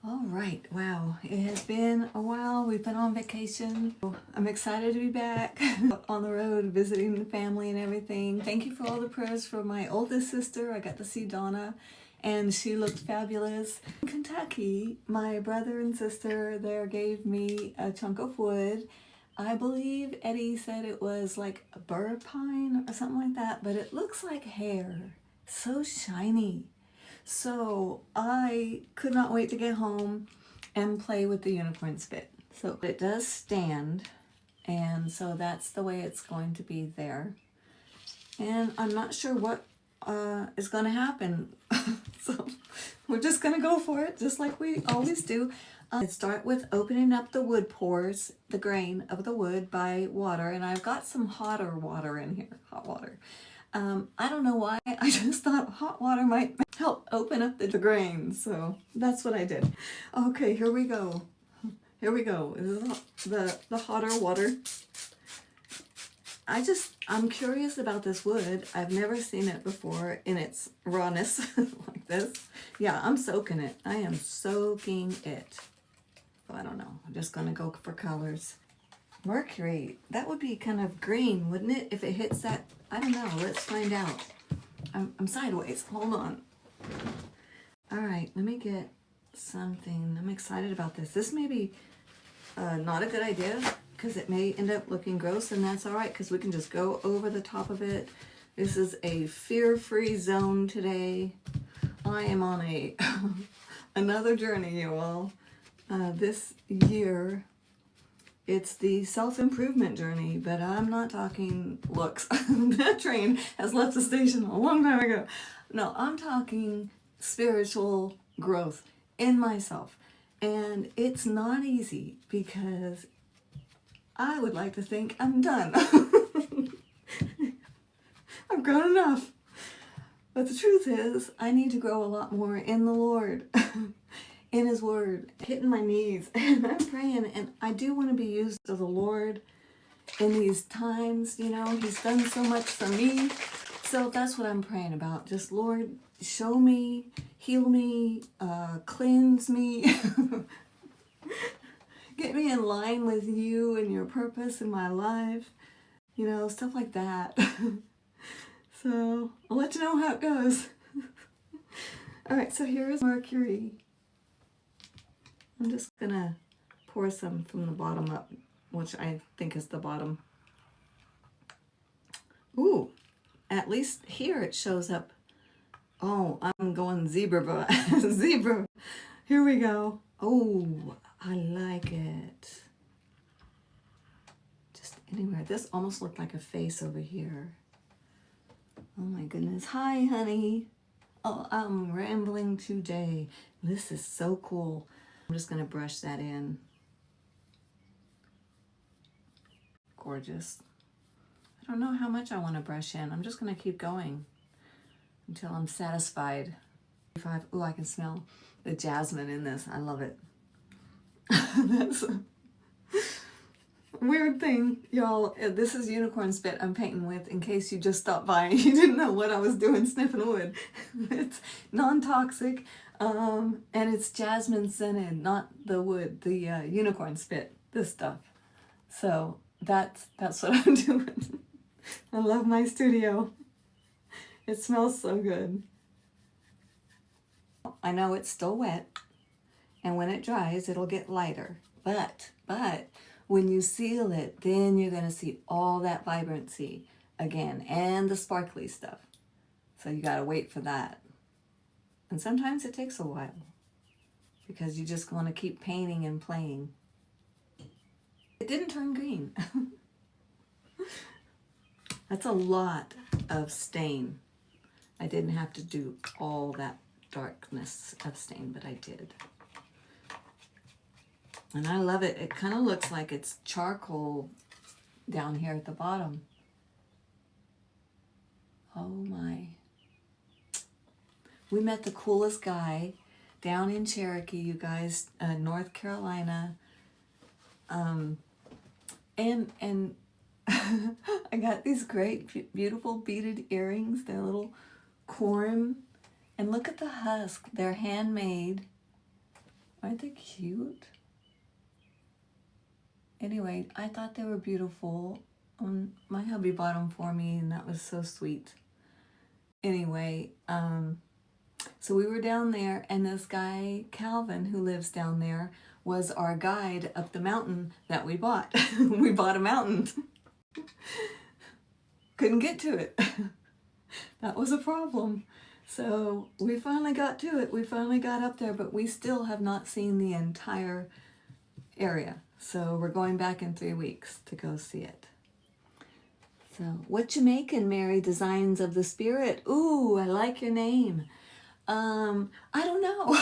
All right, wow, it has been a while. We've been on vacation. I'm excited to be back on the road visiting the family and everything. Thank you for all the prayers for my oldest sister. I got to see Donna and she looked fabulous. In Kentucky, my brother and sister there gave me a chunk of wood. I believe Eddie said it was like a bird pine or something like that, but it looks like hair. So shiny. So I could not wait to get home and play with the unicorn spit. So it does stand, and so that's the way it's going to be there. And I'm not sure what is going to happen. So we're just going to go for it, just like we always do. I start with opening up the wood pores, the grain of the wood by water, and I've got some hotter water in here, hot water. I don't know why, I just thought hot water might help open up the grain, so that's what I did. Okay, here we go. Here we go. This is the hotter water. I'm curious about this wood. I've never seen it before in its rawness like this. Yeah, I'm soaking it. I am soaking it. I don't know. I'm just gonna go for colors. Mercury, that would be kind of green, wouldn't it? If it hits that, I don't know. Let's find out. I'm sideways. Hold on. All right, let me get something. I'm excited about this. This may be not a good idea because it may end up looking gross, and that's all right because we can just go over the top of it. This is a fear-free zone today. I am on a another journey, you all. This year, it's the self-improvement journey, but I'm not talking looks. That train has left the station a long time ago. No, I'm talking spiritual growth in myself. And it's not easy because I would like to think I'm done. I've grown enough. But the truth is, I need to grow a lot more in the Lord. In His Word, hitting my knees, and I'm praying, and I do want to be used of the Lord in these times. You know, He's done so much for me, so that's what I'm praying about. Just, Lord, show me, heal me, cleanse me, get me in line with You and Your purpose in my life, you know, stuff like that. So, I'll let you know how it goes. All right, so here is Mercury. I'm just gonna pour some from the bottom up, which I think is the bottom. Ooh, at least here it shows up. Oh, I'm going zebra. Zebra. Here we go. Oh, I like it. Just anywhere. This almost looked like a face over here. Oh my goodness. Hi, honey. Oh, I'm rambling today. This is so cool. I'm just going to brush that in. Gorgeous. I don't know how much I want to brush in. I'm just going to keep going until I'm satisfied. Ooh, I can smell the jasmine in this. I love it. That's a weird thing, y'all. This is unicorn spit I'm painting with in case you just stopped by and you didn't know what I was doing sniffing wood. It's non-toxic. And it's jasmine scented, not the wood, the unicorn spit, this stuff. So that's what I'm doing. I love my studio. It smells so good. I know it's still wet, and when it dries, it'll get lighter. But when you seal it, then you're gonna see all that vibrancy again and the sparkly stuff. So you gotta wait for that. And sometimes it takes a while because you just want to keep painting and playing. It didn't turn green. That's a lot of stain. I didn't have to do all that darkness of stain, but I did. And I love it. It kind of looks like it's charcoal down here at the bottom. Oh my. We met the coolest guy down in Cherokee, you guys, North Carolina. And I got these great, beautiful beaded earrings. They're little corn. And look at the husk. They're handmade. Aren't they cute? Anyway, I thought they were beautiful. My hubby bought them for me, and that was so sweet. Anyway, so we were down there, and this guy, Calvin, who lives down there, was our guide up the mountain that we bought. We bought a mountain. Couldn't get to it. That was a problem. So we finally got to it. We finally got up there, but we still have not seen the entire area. So we're going back in 3 weeks to go see it. So what you making, Mary? Designs of the Spirit? Ooh, I like your name. I don't know.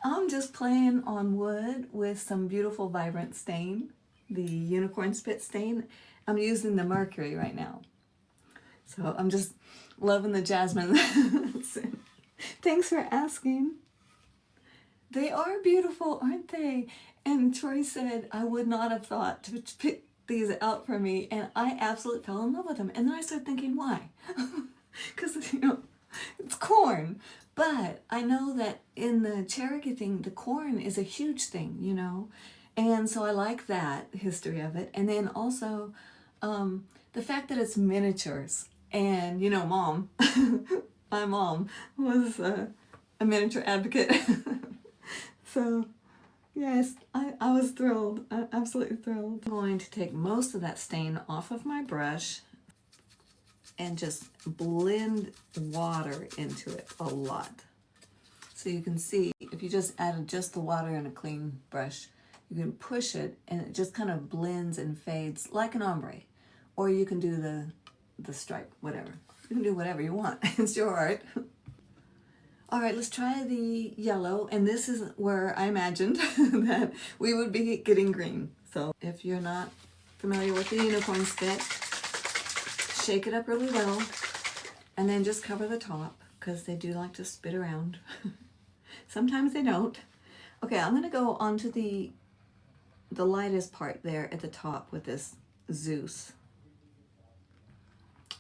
I'm just playing on wood with some beautiful vibrant stain, the unicorn spit stain. I'm using the Mercury right now. So I'm just loving the jasmine. Thanks for asking. They are beautiful, aren't they? And Troy said, I would not have thought to pick these out for me. And I absolutely fell in love with them. And then I started thinking, why? Because, you know, it's corn. But I know that in the Cherokee thing, the corn is a huge thing, you know. And so I like that history of it. And then also the fact that it's miniatures. And, you know, Mom, my mom was a miniature advocate. So, yes, I was thrilled. Absolutely thrilled. I'm going to take most of that stain off of my brush and just blend water into it a lot. So you can see, if you just added just the water in a clean brush, you can push it and it just kind of blends and fades like an ombre. Or you can do the stripe, whatever. You can do whatever you want. It's your art. All right, let's try the yellow. And this is where I imagined that we would be getting green. So if you're not familiar with the unicorn spit, shake it up really well. And then just cover the top because they do like to spit around. Sometimes they don't. Okay, I'm gonna go onto the lightest part there at the top with this Zeus.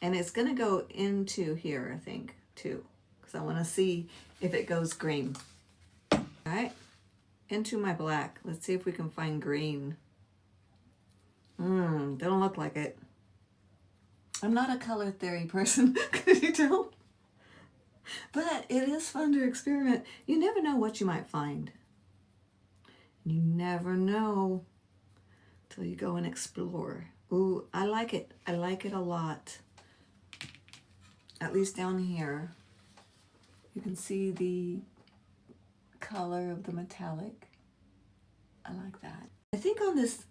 And it's gonna go into here, I think, too, because I wanna see if it goes green. All right, into my black. Let's see if we can find green. Don't look like it. I'm not a color theory person, could you tell? But it is fun to experiment. You never know what you might find. You never know till you go and explore. Ooh, I like it. I like it a lot. At least down here, you can see the color of the metallic. I like that. I think on this,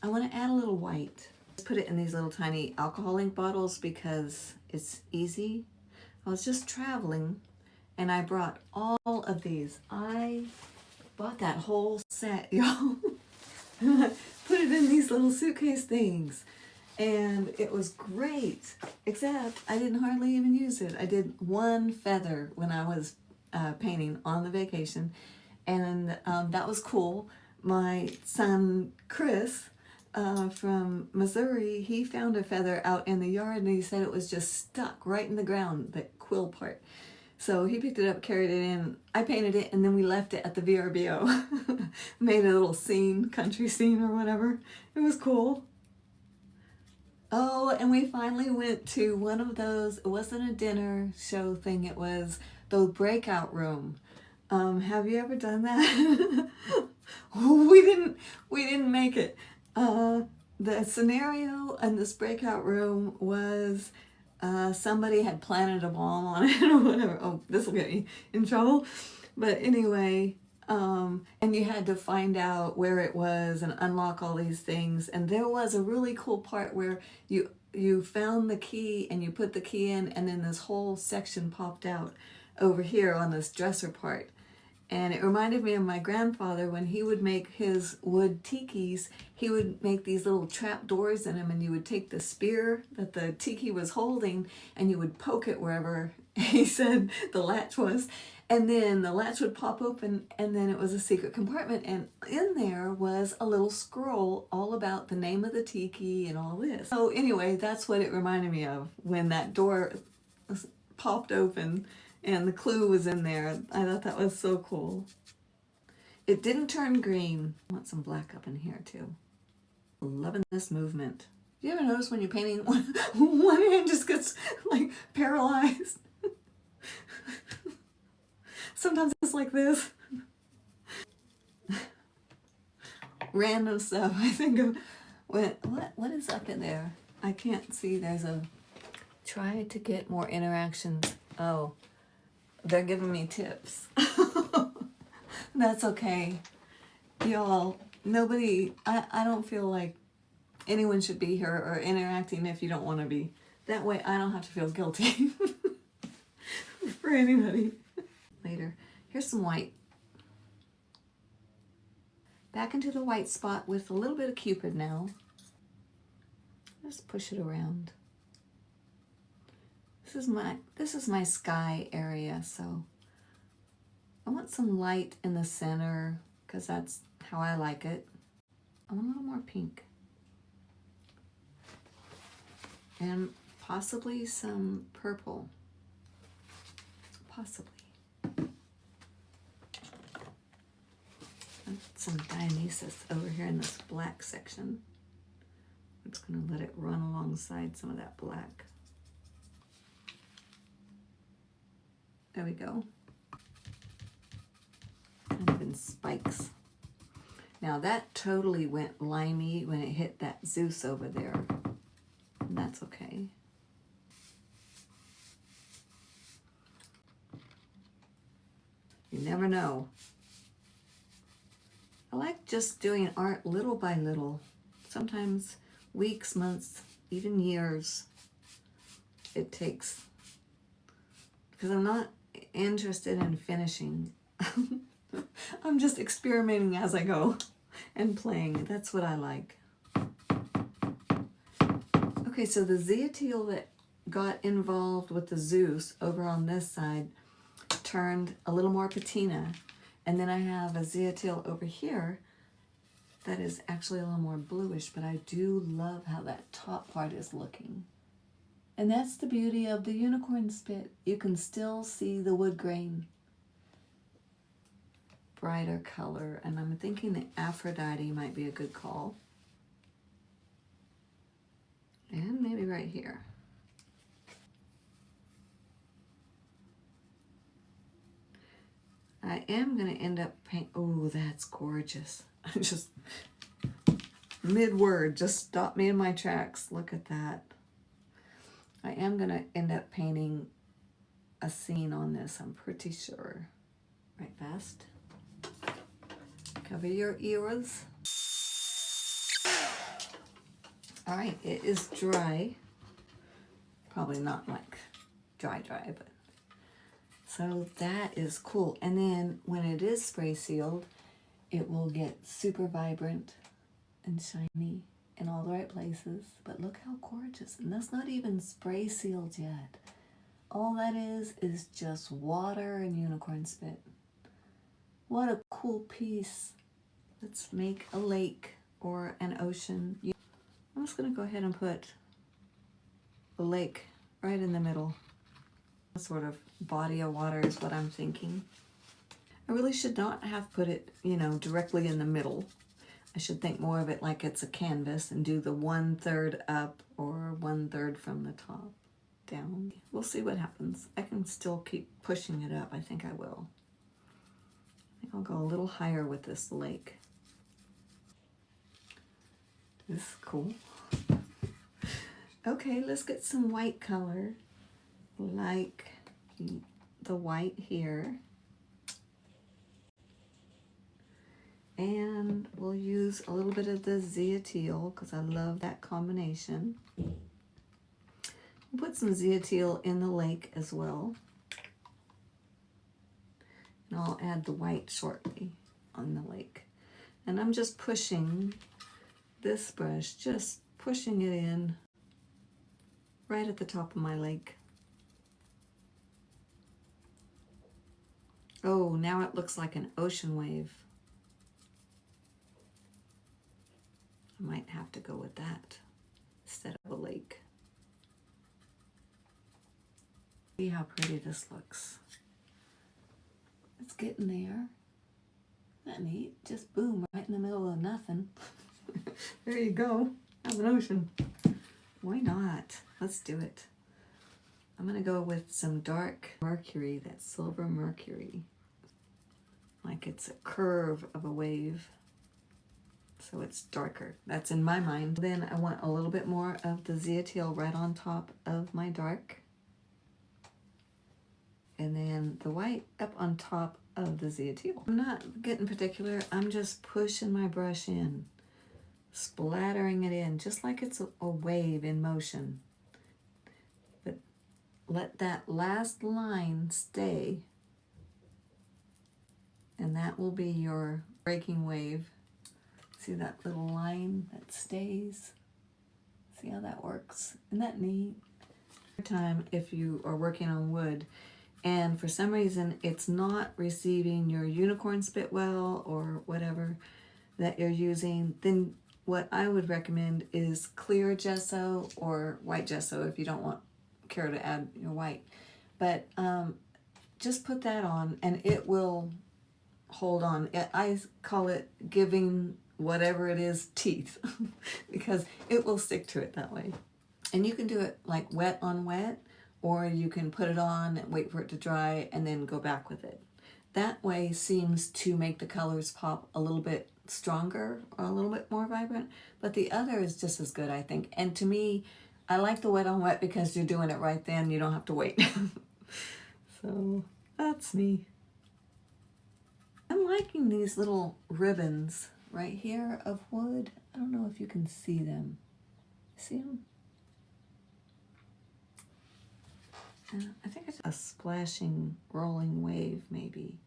I want to add a little white. Just put it in these little tiny alcohol ink bottles because it's easy. I was just traveling and I brought all of these. I bought that whole set, y'all. Put it in these little suitcase things. And it was great, except I didn't hardly even use it. I did one feather when I was painting on the vacation, and that was cool. My son, Chris, from Missouri, he found a feather out in the yard, and he said it was just stuck right in the ground, that quill part. So he picked it up, carried it in. I painted it, and then we left it at the VRBO. Made a little scene, country scene or whatever. It was cool. Oh, and we finally went to one of those, it wasn't a dinner show thing, it was the breakout room. Have you ever done that? we didn't make it. The scenario in this breakout room was somebody had planted a bomb on it or whatever. Oh, this will get me in trouble. But anyway, and you had to find out where it was and unlock all these things. And there was a really cool part where you found the key and you put the key in, and then this whole section popped out over here on this dresser part. And it reminded me of my grandfather when he would make his wood tikis. He would make these little trap doors in them, and you would take the spear that the tiki was holding and you would poke it wherever he said the latch was. And then the latch would pop open, and then it was a secret compartment. And in there was a little scroll all about the name of the tiki and all this. So anyway, that's what it reminded me of when that door popped open And the clue was in there. I thought that was so cool. It didn't turn green. I want some black up in here too. Loving this movement. Do you ever notice when you're painting, one hand just gets like paralyzed? Sometimes it's like this. Random stuff. I think of what is up in there? I can't see. There's a try to get more interactions. Oh, they're giving me tips. That's okay. Y'all, nobody, I don't feel like anyone should be here or interacting if you don't want to be. That way I don't have to feel guilty for anybody. Later. Here's some white. Back into the white spot with a little bit of Cupid now. Just push it around. This is my sky area, so I want some light in the center because that's how I like it. I want a little more pink. And possibly some purple. Possibly. Some Dionysus over here in this black section. I'm just going to let it run alongside some of that black. There we go. And even spikes. Now that totally went limey when it hit that Zeus over there. And that's okay. You never know. I like just doing art little by little. Sometimes weeks, months, even years it takes. Because I'm not interested in finishing. I'm just experimenting as I go and playing. That's what I like. Okay, so the Zeateal that got involved with the Zeus over on this side turned a little more patina. And then I have a Zeateal over here that is actually a little more bluish, but I do love how that top part is looking. And that's the beauty of the unicorn spit. You can still see the wood grain. Brighter color, and I'm thinking the Aphrodite might be a good call. And maybe right here. I am going to end up paint. Oh, that's gorgeous. I just, mid-word, just stopped me in my tracks. Look at that. I am going to end up painting a scene on this, I'm pretty sure. Right, fast. Cover your ears. All right, it is dry. Probably not like dry, but. So that is cool. And then when it is spray sealed, it will get super vibrant and shiny in all the right places. But look how gorgeous. And that's not even spray sealed yet. All that is just water and unicorn spit. What a cool piece. Let's make a lake or an ocean. I'm just going to go ahead and put the lake right in the middle. Sort of body of water is what I'm thinking. I really should not have put it, directly in the middle. I should think more of it like it's a canvas and do the 1/3 up or 1/3 from the top down. We'll see what happens. I can still keep pushing it up. I think I will. I think I'll go a little higher with this lake. This is cool. Okay, let's get some white color. Like the white here. And we'll use a little bit of the Zeateal because I love that combination. We'll put some Zeateal in the lake as well. And I'll add the white shortly on the lake. And I'm just pushing this brush, just pushing it in right at the top of my lake. Oh, now it looks like an ocean wave. I might have to go with that instead of a lake. See how pretty this looks. It's getting there. Isn't that neat? Just boom, right in the middle of nothing. There you go. Have an ocean. Why not? Let's do it. I'm gonna go with some dark mercury, that silver mercury. Like it's a curve of a wave. So it's darker. That's in my mind. Then I want a little bit more of the Zyateel right on top of my dark. And then the white up on top of the Zyateel. I'm not getting particular. I'm just pushing my brush in, splattering it in, just like it's a wave in motion. But let that last line stay. And that will be your breaking wave. See that little line that stays? See how that works? Isn't that neat? Time if you are working on wood and for some reason it's not receiving your unicorn spit well or whatever that you're using, then what I would recommend is clear gesso or white gesso if you don't care to add your white. But just put that on and it will hold on. I call it giving whatever it is teeth because it will stick to it that way. And you can do it like wet on wet, or you can put it on and wait for it to dry and then go back with it. That way seems to make the colors pop a little bit stronger or a little bit more vibrant, but the other is just as good, I think. And to me, I like the wet on wet because you're doing it right then, you don't have to wait. So that's me. I'm liking these little ribbons right here of wood. I don't know if you can see them. See them? I think it's a splashing, rolling wave, maybe,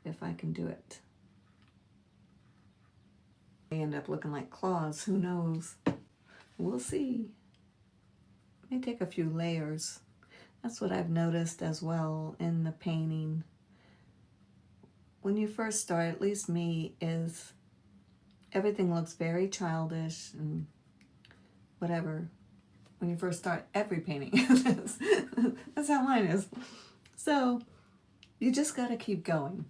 if I can do it. They end up looking like claws, who knows? We'll see. May take a few layers. That's what I've noticed as well in the painting. When you first start, at least me, is everything looks very childish and whatever. When you first start every painting, that's how mine is. So you just got to keep going.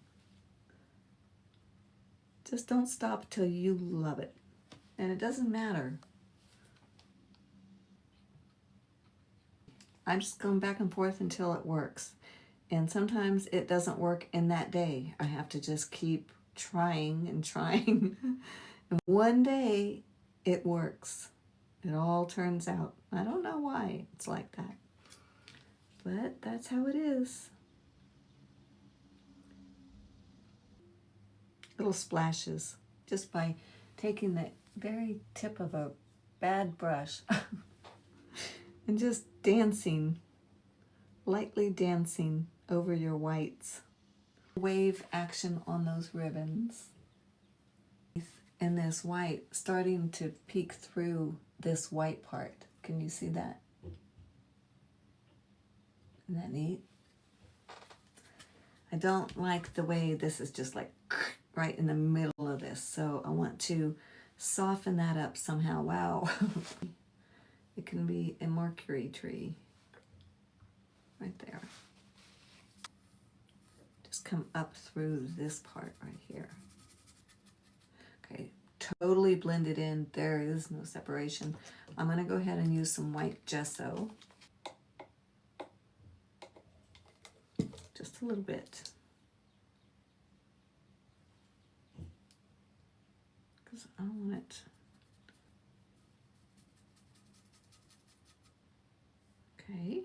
Just don't stop till you love it. And it doesn't matter. I'm just going back and forth until it works. And sometimes it doesn't work in that day. I have to just keep trying and trying. And one day it works. It all turns out. I don't know why it's like that, but that's how it is. Little splashes just by taking the very tip of a bad brush and just dancing, lightly dancing over your whites. Wave action on those ribbons. And this white starting to peek through this white part. Can you see that? Isn't that neat? I don't like the way this is just like right in the middle of this, so I want to soften that up somehow. Wow. It can be a mercury tree right there. Just come up through this part right here. Okay, totally blended in. There is no separation. I'm going to go ahead and use some white gesso. Just a little bit. Because I want it. Okay.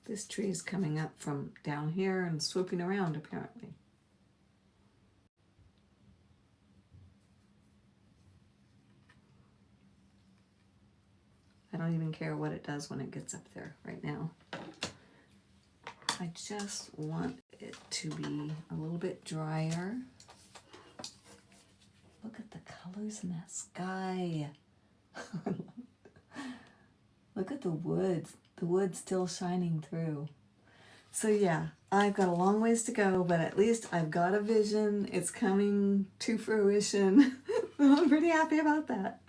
This tree is coming up from down here and swooping around apparently. I don't even care what it does when it gets up there right now. I just want it to be a little bit drier. Look at the colors in that sky. Look at the woods still shining through. So yeah, I've got a long ways to go, but at least I've got a vision. It's coming to fruition. I'm pretty happy about that.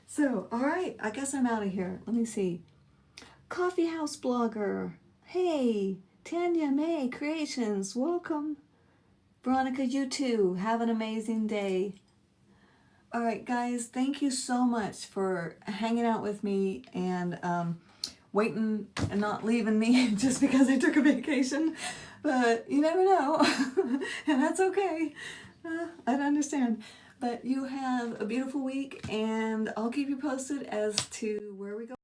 So So, all right, I guess I'm out of here. Let me see. Coffee House Blogger. Hey, Tanya May Creations. Welcome. Veronica, you too. Have an amazing day. All right, guys, thank you so much for hanging out with me and waiting and not leaving me just because I took a vacation. But you never know, and that's okay. I understand. But you have a beautiful week, and I'll keep you posted as to where we go.